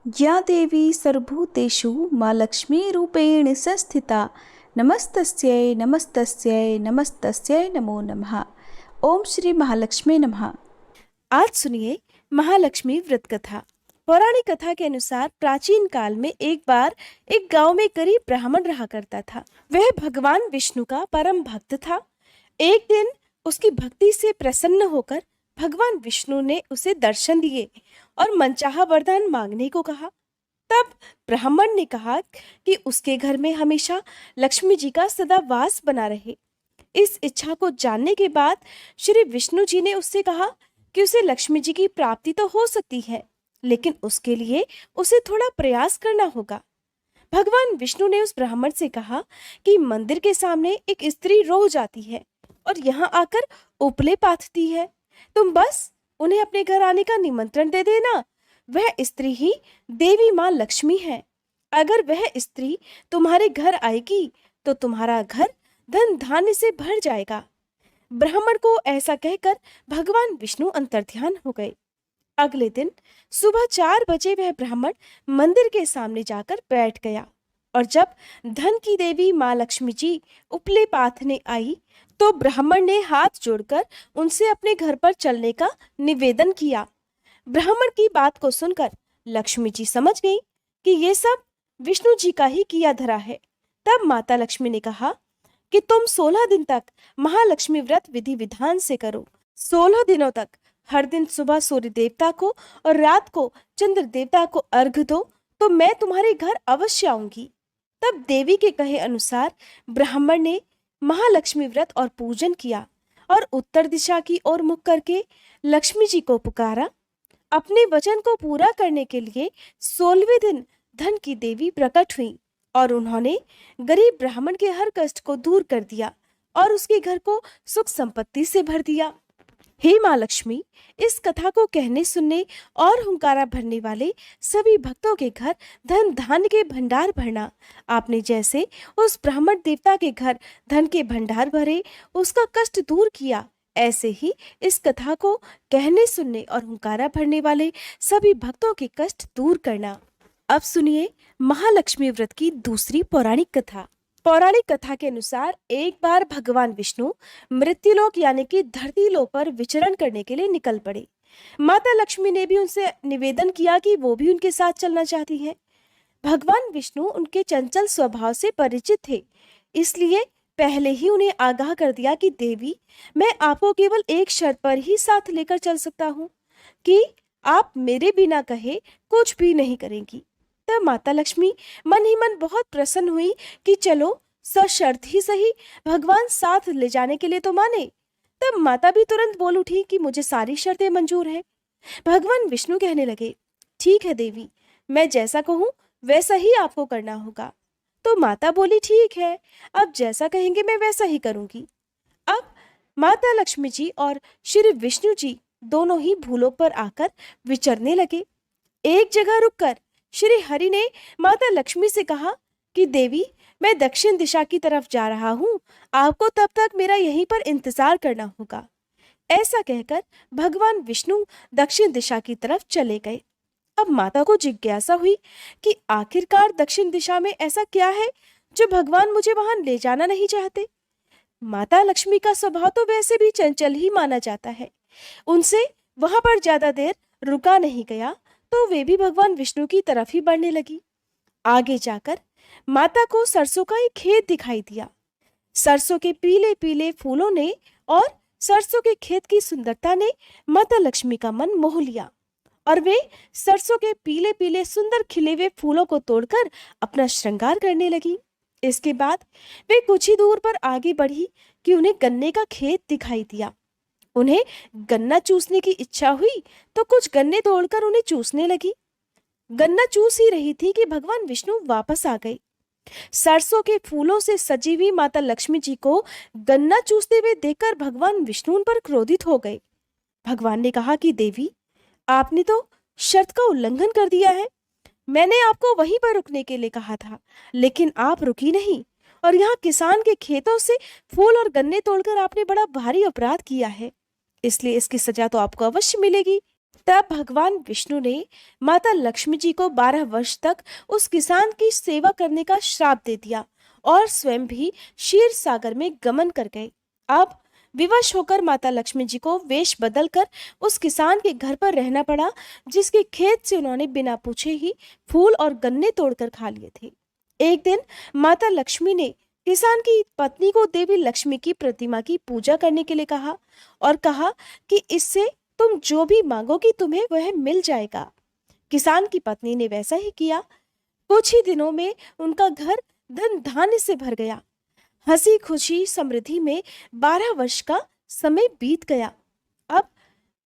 या देवी सर्वभूतेषु माँ लक्ष्मी रूपेण संस्थिता नमस्तस्यै नमस्तस्यै नमस्तस्यै नमो नमः। ओम श्री महालक्ष्मी नमः। आज सुनिए महालक्ष्मी व्रत कथा। पौराणिक कथा के अनुसार प्राचीन काल में एक बार एक गांव में गरीब ब्राह्मण रहा करता था। वह भगवान विष्णु का परम भक्त था। एक दिन उसकी भक्ति से प्रसन्न होकर भगवान विष्णु ने उसे दर्शन दिए और मनचाहा वरदान मांगने को कहा। तब ब्राह्मण ने कहा कि उसके घर में हमेशा लक्ष्मी जी का सदा वास बना रहे। इस इच्छा को जानने के बाद श्री विष्णु जी ने उससे कहा कि उसे लक्ष्मी जी की प्राप्ति तो हो सकती है, लेकिन उसके लिए उसे थोड़ा प्रयास करना होगा। भगवान विष्णु ने उस ब्राह्मण से कहा कि मंदिर के सामने एक स्त्री रोज आती है और यहाँ आकर उपले पाथती है। तुम बस उन्हें अपने घर आने का निमंत्रण दे देना। वह स्त्री ही देवी माँ लक्ष्मी है। अगर वह स्त्री तुम्हारे घर आएगी तो तुम्हारा घर धन धान्य से भर जाएगा। ब्राह्मण को ऐसा कहकर भगवान विष्णु अंतर्ध्यान हो गए। अगले दिन सुबह 4 बजे वह ब्राह्मण मंदिर के सामने जाकर बैठ गया और जब धन की देवी माँ लक्ष्मी जी उपले पाथने आई तो ब्राह्मण ने हाथ जोड़कर उनसे अपने घर पर चलने का निवेदन किया। ब्राह्मण की बात को सुनकर लक्ष्मी जी समझ गई कि ये सब विष्णु जी का ही किया धरा है। तब माता लक्ष्मी ने कहा कि तुम 16 दिन तक महालक्ष्मी व्रत विधि विधान से करो। 16 दिनों तक हर दिन सुबह सूर्य देवता को और रात को चंद्र देवता को अर्घ दो तो मैं तुम्हारे घर अवश्य आऊंगी। तब देवी के कहे अनुसार ब्राह्मण ने महालक्ष्मी व्रत और पूजन किया और उत्तर दिशा की ओर मुख करके लक्ष्मी जी को पुकारा। अपने वचन को पूरा करने के लिए 16वें दिन धन की देवी प्रकट हुई और उन्होंने गरीब ब्राह्मण के हर कष्ट को दूर कर दिया और उसके घर को सुख संपत्ति से भर दिया। हे माँ लक्ष्मी, इस कथा को कहने सुनने और हुंकारा भरने वाले सभी भक्तों के घर धन धान्य के भंडार भरना। आपने जैसे उस ब्राह्मण देवता के घर धन के भंडार भरे, उसका कष्ट दूर किया, ऐसे ही इस कथा को कहने सुनने और हुंकारा भरने वाले सभी भक्तों के कष्ट दूर करना। अब सुनिए महालक्ष्मी व्रत की दूसरी पौराणिक कथा। पौराणिक कथा के अनुसार एक बार भगवान विष्णु मृत्युलोक यानी कि धरती लोक पर विचरण करने के लिए निकल पड़े। माता लक्ष्मी ने भी उनसे निवेदन किया कि वो भी उनके साथ चलना चाहती है। भगवान विष्णु उनके चंचल स्वभाव से परिचित थे, इसलिए पहले ही उन्हें आगाह कर दिया कि देवी, मैं आपको केवल एक शर्त पर ही साथ लेकर चल सकता हूँ कि आप मेरे बिना कहे कुछ भी नहीं करेंगी। तब माता लक्ष्मी मन ही मन बहुत प्रसन्न हुई कि चलो सशर्त ही सही, भगवान साथ ले जाने के लिए तो माने। तब माता भी तुरंत बोल उठी कि मुझे सारी शर्तें मंजूर है। भगवान विष्णु कहने लगे, ठीक है देवी, मैं जैसा कहूँ वैसा ही आपको करना होगा। तो माता बोली, ठीक है, अब जैसा कहेंगे मैं वैसा ही करूंगी। अब माता लक्ष्मी जी और श्री विष्णु जी दोनों ही भूलोक पर आकर विचरने लगे। एक जगह रुककर श्री हरि ने माता लक्ष्मी से कहा कि देवी, मैं दक्षिण दिशा की तरफ जा रहा हूँ, आपको तब तक मेरा यहीं पर इंतजार करना होगा। ऐसा कहकर भगवान विष्णु दक्षिण दिशा की तरफ चले गए। अब माता को जिज्ञासा हुई कि आखिरकार दक्षिण दिशा में ऐसा क्या है जो भगवान मुझे वहां ले जाना नहीं चाहते। माता लक्ष्मी का स्वभाव तो वैसे भी चंचल ही माना जाता है, उनसे वहां पर ज्यादा देर रुका नहीं गया तो वे भी भगवान विष्णु की तरफ ही बढ़ने लगी। आगे जाकर माता को सरसों का एक खेत दिखाई दिया। सरसों के पीले पीले फूलों ने और सरसों के खेत की सुंदरता ने माता लक्ष्मी का मन मोह लिया और वे सरसों के पीले पीले सुंदर खिले हुए फूलों को तोड़कर अपना श्रृंगार करने लगी। इसके बाद वे कुछ ही दूर पर आगे बढ़ी कि उन्हें गन्ने का खेत दिखाई दिया। उन्हें गन्ना चूसने की इच्छा हुई तो कुछ गन्ने तोड़कर उन्हें चूसने लगी। गन्ना चूस ही रही थी कि भगवान विष्णु वापस आ गए। सरसों के फूलों से सजी हुई माता लक्ष्मी जी को गन्ना चूसते हुए देखकर भगवान विष्णु उन पर क्रोधित हो गए। भगवान ने कहा कि देवी, आपने तो शर्त का उल्लंघन कर दिया है। मैंने आपको वहीं पर रुकने के लिए कहा था, लेकिन आप रुकी नहीं और यहाँ किसान के खेतों से फूल और गन्ने तोड़कर आपने बड़ा भारी अपराध किया है, इसलिए इसकी सजा तो आपको अवश्य मिलेगी। तब भगवान विष्णु ने माता लक्ष्मी जी को 12 वर्ष तक उस किसान की सेवा करने का श्राप दे दिया और स्वयं भी क्षीर सागर में गमन कर गए। अब विवश होकर माता लक्ष्मी जी को वेश बदलकर उस किसान के घर पर रहना पड़ा, जिसके खेत से उन्होंने बिना पूछे ही फूल और गन्ने तोड़कर खा लिए थे। एक दिन माता लक्ष्मी ने किसान की पत्नी को देवी लक्ष्मी की प्रतिमा की पूजा करने के लिए कहा और कहा कि इससे तुम जो भी मांगोगी तुम्हें वह मिल जाएगा। किसान की पत्नी ने वैसा ही किया। कुछ ही दिनों में उनका घर धन धान्य से भर गया। हंसी खुशी समृद्धि में 12 वर्ष का समय बीत गया। अब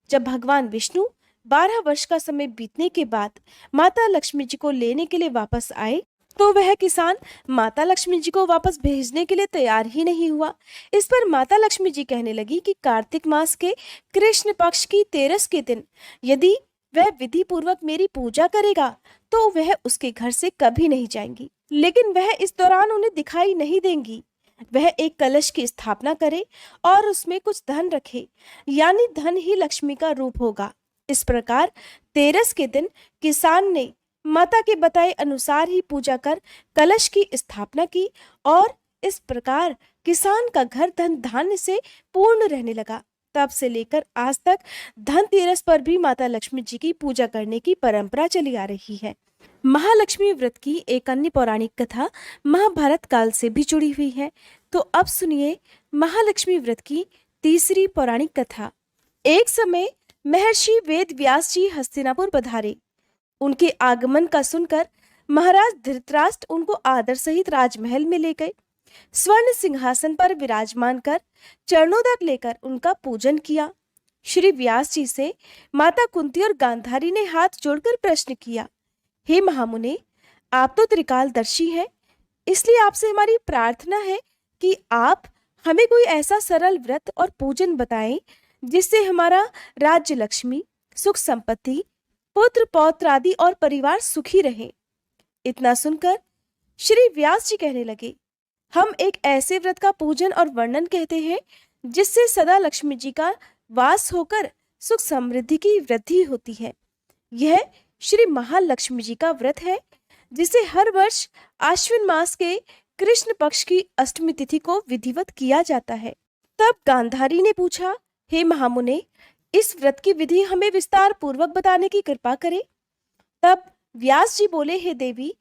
जब भगवान विष्णु 12 वर्ष का समय बीतने के बाद माता लक्ष्मी जी को लेने के लिए वापस आए, तो वह किसान माता लक्ष्मी जी को वापस भेजने के लिए तैयार ही नहीं हुआ। इस पर माता लक्ष्मी जी कहने लगी कि कार्तिक मास के कृष्ण पक्ष की 13 के दिन यदि वह विधि पूर्वक मेरी पूजा करेगा तो वह उसके घर से कभी नहीं जाएंगी, लेकिन वह इस दौरान उन्हें दिखाई नहीं देंगी। वह एक कलश की स्थापना करे और उसमें कुछ धन रखे, यानी धन ही लक्ष्मी का रूप होगा। इस प्रकार 13 के दिन किसान ने माता के बताए अनुसार ही पूजा कर कलश की स्थापना की और इस प्रकार किसान का घर धन धान्य से पूर्ण रहने लगा। तब से लेकर आज तक धनतेरस पर भी माता लक्ष्मी जी की पूजा करने की परंपरा चली आ रही है। महालक्ष्मी व्रत की एक अन्य पौराणिक कथा महाभारत काल से भी जुड़ी हुई है। तो अब सुनिए महालक्ष्मी व्रत की तीसरी पौराणिक कथा। एक समय महर्षि वेद व्यास जी हस्तिनापुर पधारे। उनके आगमन का सुनकर महाराज धृतराष्ट्र उनको आदर सहित राजमहल में ले गए। स्वर्ण सिंहासन पर विराजमान कर चरणोदक लेकर उनका पूजन किया। श्री व्यास जी से माता कुंती और गांधारी ने हाथ जोड़कर प्रश्न किया, हे महामुने, आप तो त्रिकालदर्शी हैं, इसलिए आपसे हमारी प्रार्थना है कि आप हमें कोई ऐसा सरल व्रत और पूजन बताएं जिससे हमारा राज्य लक्ष्मी, सुख संपत्ति, पुत्र पौत्र आदि और परिवार सुखी रहे। इतना सुनकर श्री व्यास जी कहने लगे, हम एक ऐसे व्रत का पूजन और वर्णन कहते हैं जिससे सदा लक्ष्मी जी का वास होकर सुख समृद्धि की वृद्धि होती है। यह श्री महालक्ष्मी जी का व्रत है जिसे हर वर्ष आश्विन मास के कृष्ण पक्ष की अष्टमी तिथि को विधिवत किया जाता है। तब गांधारी ने पूछा, हे महामुने, इस व्रत की विधि हमें विस्तार पूर्वक बताने की कृपा करें। तब व्यास जी बोले, हे देवी,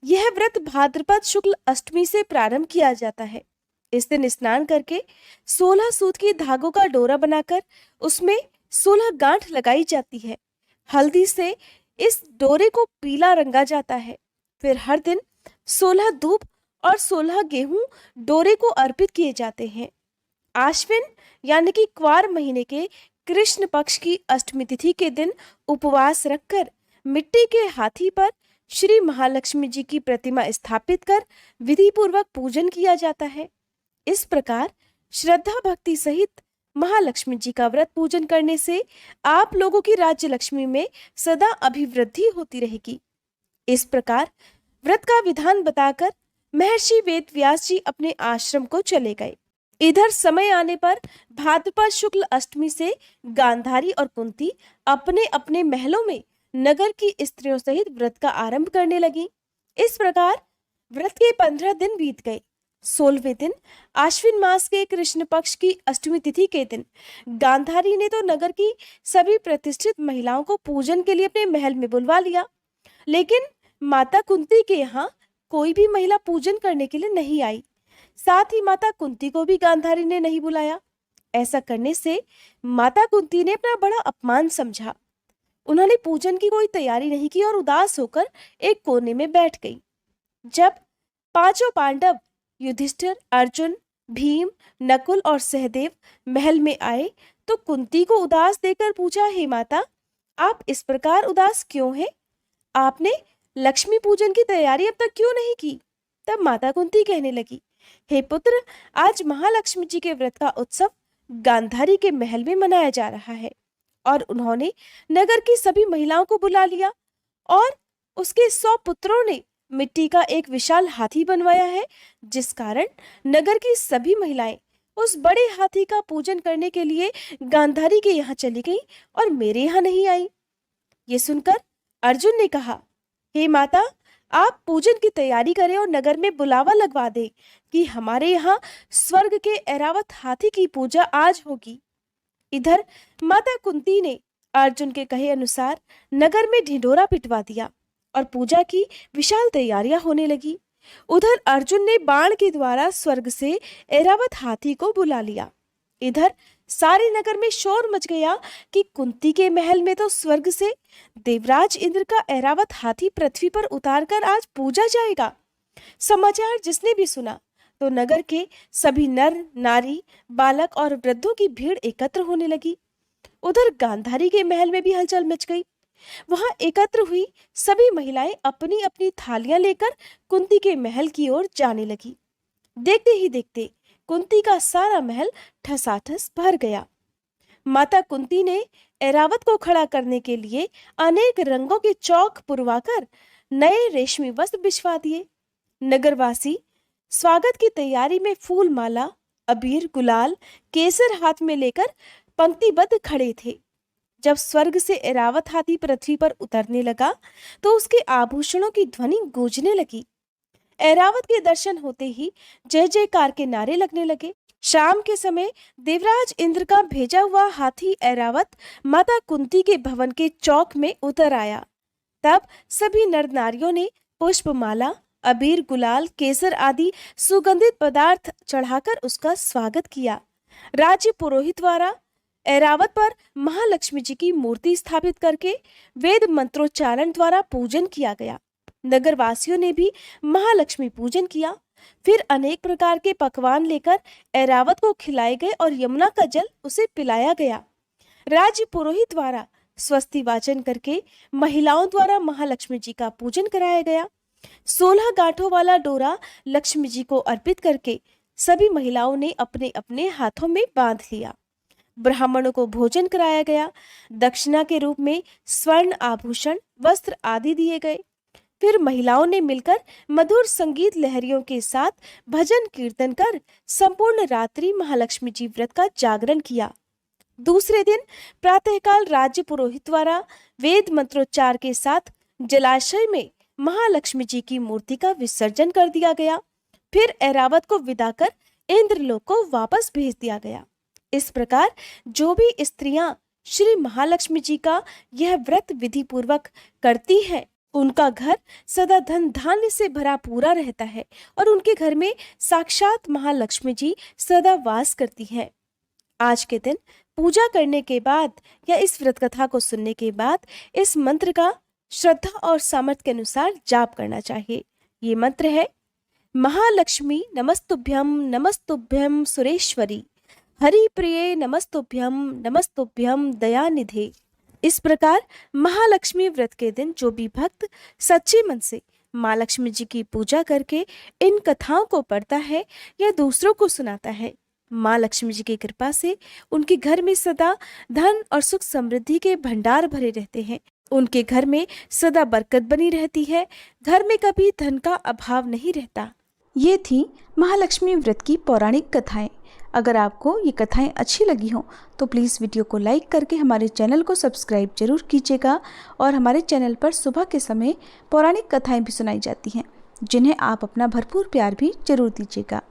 यह व्रत भाद्रपद शुक्ल अष्टमी से प्रारंभ किया जाता है। इस दिन स्नान करके 16 सूत की धागों का डोरा बनाकर उसमें 16 गांठ लगाई जाती है। हल्दी से इस डोरे को पीला रंगा जाता है। फिर हर दिन 16 दूब और 16 गेहूं डोरे को अर्पित किए जाते हैं। आश्विन यानी कि क्वार महीने के कृष्ण पक्ष की अष्टमी तिथि के दिन उपवास रखकर मिट्टी के हाथी पर श्री महालक्ष्मी जी की प्रतिमा स्थापित कर विधि पूर्वक पूजन किया जाता है। इस प्रकार श्रद्धा भक्ति सहित महालक्ष्मी जी का व्रत पूजन करने से आप लोगों की राज्य लक्ष्मी में सदा अभिवृद्धि होती रहेगी। इस प्रकार व्रत का विधान बताकर महर्षि वेद व्यास जी अपने आश्रम को चले गए। इधर समय आने पर भाद्रपद शुक्ल अष्टमी से गांधारी और कुंती अपने अपने महलों में नगर की स्त्रियों सहित व्रत का आरंभ करने लगी। इस प्रकार व्रत के 15 दिन बीत गए। 16वें दिन आश्विन मास के कृष्ण पक्ष की अष्टमी तिथि के दिन गांधारी ने तो नगर की सभी प्रतिष्ठित महिलाओं को पूजन के लिए अपने महल में बुलवा लिया, लेकिन माता कुंती के यहाँ कोई भी महिला पूजन करने के लिए नहीं आई। साथ ही माता कुंती को भी गांधारी ने नहीं बुलाया। ऐसा करने से माता कुंती ने अपना बड़ा अपमान समझा। उन्होंने पूजन की कोई तैयारी नहीं की और उदास होकर एक कोने में बैठ गई। जब पांचों पांडव युधिष्ठिर, अर्जुन, भीम, नकुल और सहदेव महल में आए तो कुंती को उदास देखकर पूछा, हे माता, आप इस प्रकार उदास क्यों हैं? आपने लक्ष्मी पूजन की तैयारी अब तक क्यों नहीं की? तब माता कुंती कहने लगी, हे पुत्र, आज महालक्ष्मी जी के व्रत का उत्सव गांधारी के महल में मनाया जा रहा है और उन्होंने नगर की सभी महिलाओं को बुला लिया और उसके 100 पुत्रों ने मिट्टी का एक विशाल हाथी बनवाया है, जिस कारण नगर की सभी महिलाएं उस बड़े हाथी का पूजन करने के लिए गांधारी के यहाँ चली गई और मेरे यहाँ नहीं आई। ये सुनकर अर्जुन ने कहा, हे माता, आप पूजन की तैयारी करें और नगर में बुलावा लगवा दें कि हमारे यहाँ स्वर्ग के ऐरावत हाथी की पूजा आज होगी। इधर माता कुंती ने अर्जुन के कहे अनुसार नगर में ढिंढोरा पिटवा दिया और पूजा की विशाल तैयारियां होने लगी। उधर अर्जुन ने बाण के द्वारा स्वर्ग से ऐरावत हाथी को बुला लिया। इधर सारे नगर में शोर मच गया कि कुंती के महल में तो स्वर्ग से देवराज इंद्र का ऐरावत हाथी पृथ्वी पर उतारकर आज पूजा जाएगा। समाचार जिसने भी सुना तो नगर के सभी नर नारी बालक और वृद्धों की भीड़ एकत्र होने लगी। उधर गांधारी के महल में भी हलचल मच गई। वहां एकत्र हुई सभी महिलाएं अपनी अपनी थालियां लेकर कुंती के महल की ओर जाने लगी। देखते ही देखते कुंती का सारा महल ठसाठस भर गया। माता कुंती ने ऐरावत को खड़ा करने के लिए अनेक रंगों के चौक पुरवाकर नए रेशमी वस्त्र बिछवा दिए। नगरवासी स्वागत की तैयारी में फूल माला, अबीर, गुलाल, केसर हाथ में लेकर पंक्तिबद्ध खड़े थे। जब स्वर्ग से ऐरावत हाथी पृथ्वी पर उतरने लगा तो उसके आभूषणों की ध्वनि गूंजने लगी। ऐरावत के दर्शन होते ही जय जयकार के नारे लगने लगे। शाम के समय देवराज इंद्र का भेजा हुआ हाथी ऐरावत माता कुंती के भवन के चौक में उतर आया। तब सभी नर नारियों ने पुष्पमाला, अबीर, गुलाल, केसर आदि सुगंधित पदार्थ चढ़ाकर उसका स्वागत किया। राज्य पुरोहित द्वारा ऐरावत पर महालक्ष्मी जी की मूर्ति स्थापित करके वेद मंत्रोच्चारण द्वारा पूजन किया गया। नगरवासियों ने भी महालक्ष्मी पूजन किया। फिर अनेक प्रकार के पकवान लेकर ऐरावत को खिलाए गए और यमुना का जल उसे पिलाया गया। राज्य पुरोहित द्वारा स्वस्ति वाचन करके महिलाओं द्वारा महालक्ष्मी जी का पूजन कराया गया। 16 गांठों वाला डोरा लक्ष्मी जी को अर्पित करके सभी महिलाओं ने अपने अपने हाथों में बांध लिया। ब्राह्मणों को भोजन कराया गया। दक्षिणा के रूप में स्वर्ण आभूषण, वस्त्र आदि दिए गए। फिर महिलाओं ने मिलकर मधुर संगीत लहरियों के साथ भजन कीर्तन कर संपूर्ण रात्रि महालक्ष्मी जी व्रत का जागरण किया। दूसरे दिन प्रातःकाल राज्य पुरोहित द्वारा वेद मंत्रोच्चार के साथ जलाशय में महालक्ष्मी जी की मूर्ति का विसर्जन कर दिया गया। फिर ऐरावत को विदा कर इंद्रलोक को वापस भेज दिया गया। इस प्रकार जो भी स्त्रियां श्री महालक्ष्मी जी का यह व्रत विधि पूर्वक करती हैं, उनका घर सदा धन धान्य से भरा पूरा रहता है और उनके घर में साक्षात महालक्ष्मी जी सदा वास करती हैं। आज के दिन पूजा करने के बाद या इस व्रत कथा को सुनने के बाद इस मंत्र का श्रद्धा और सामर्थ्य के अनुसार जाप करना चाहिए। ये मंत्र है, महालक्ष्मी नमस्तुभ्यम नमस्तुभ्यम सुरेश्वरी, हरि प्रिये नमस्तुभ्यम नमस्तुभ्यम दयानिधे। इस प्रकार महालक्ष्मी व्रत के दिन जो भी भक्त सच्चे मन से माँ लक्ष्मी जी की पूजा करके इन कथाओं को पढ़ता है या दूसरों को सुनाता है, माँ लक्ष्मी जी की कृपा से उनके घर में सदा धन और सुख समृद्धि के भंडार भरे रहते हैं। उनके घर में सदा बरकत बनी रहती है। घर में कभी धन का अभाव नहीं रहता। ये थी महालक्ष्मी व्रत की पौराणिक कथाएं। अगर आपको ये कथाएं अच्छी लगी हों तो प्लीज़ वीडियो को लाइक करके हमारे चैनल को सब्सक्राइब जरूर कीजिएगा। और हमारे चैनल पर सुबह के समय पौराणिक कथाएं भी सुनाई जाती हैं, जिन्हें आप अपना भरपूर प्यार भी जरूर दीजिएगा।